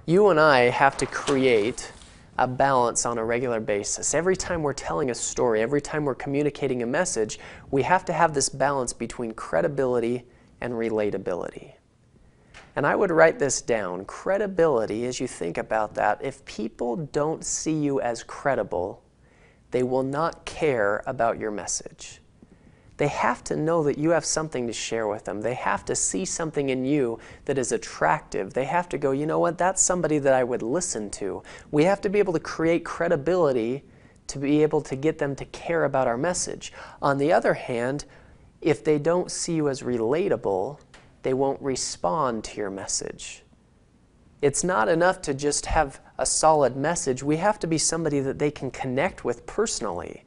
You and I have to create a balance on a regular basis. Every time we're telling a story, every time we're communicating a message, we have to have this balance between credibility and relatability. And I would write this down. Credibility, as you think about that, if people don't see you as credible, they will not care about your message. They have to know that you have something to share with them. They have to see something in you that is attractive. They have to go, you know what, that's somebody that I would listen to. We have to be able to create credibility to be able to get them to care about our message. On the other hand, if they don't see you as relatable, they won't respond to your message. It's not enough to just have a solid message. We have to be somebody that they can connect with personally.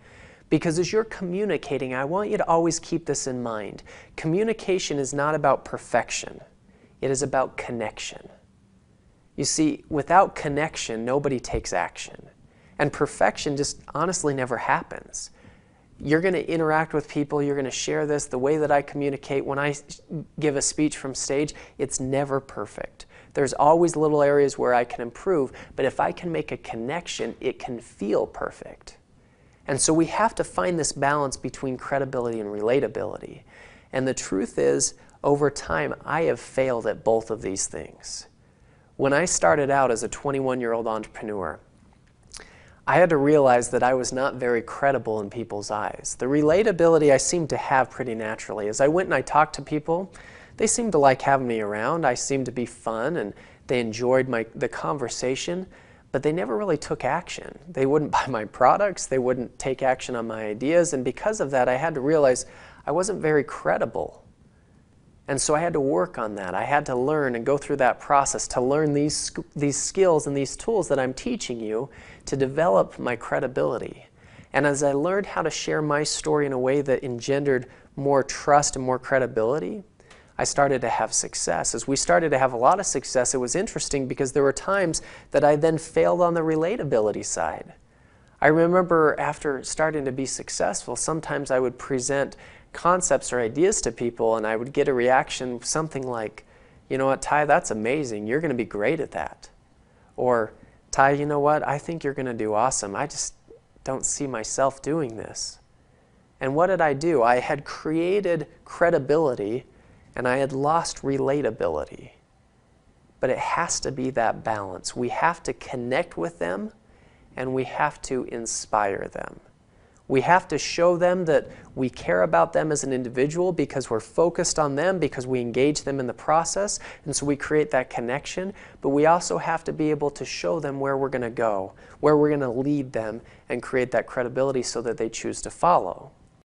Because as you're communicating, I want you to always keep this in mind. Communication is not about perfection. It is about connection. You see, without connection, nobody takes action. And perfection just honestly never happens. You're going to interact with people, you're going to share this. The way that I communicate when I give a speech from stage, it's never perfect. There's always little areas where I can improve, but if I can make a connection, it can feel perfect. And so we have to find this balance between credibility and relatability. And the truth is, over time, I have failed at both of these things. When I started out as a 21-year-old entrepreneur, I had to realize that I was not very credible in people's eyes. The relatability I seemed to have pretty naturally. As I went and I talked to people, they seemed to like having me around. I seemed to be fun and they enjoyed the conversation. But they never really took action. They wouldn't buy my products, they wouldn't take action on my ideas, and because of that I had to realize I wasn't very credible. And so I had to work on that. I had to learn and go through that process to learn these skills and these tools that I'm teaching you to develop my credibility. And as I learned how to share my story in a way that engendered more trust and more credibility, I started to have success. As we started to have a lot of success, it was interesting because there were times that I then failed on the relatability side. I remember after starting to be successful, sometimes I would present concepts or ideas to people and I would get a reaction, something like, you know what, Ty, that's amazing. You're going to be great at that. Or, Ty, you know what, I think you're going to do awesome. I just don't see myself doing this. And what did I do? I had created credibility and I had lost relatability. But it has to be that balance. We have to connect with them and we have to inspire them. We have to show them that we care about them as an individual because we're focused on them, because we engage them in the process, and so we create that connection. But we also have to be able to show them where we're going to go, where we're going to lead them, and create that credibility so that they choose to follow.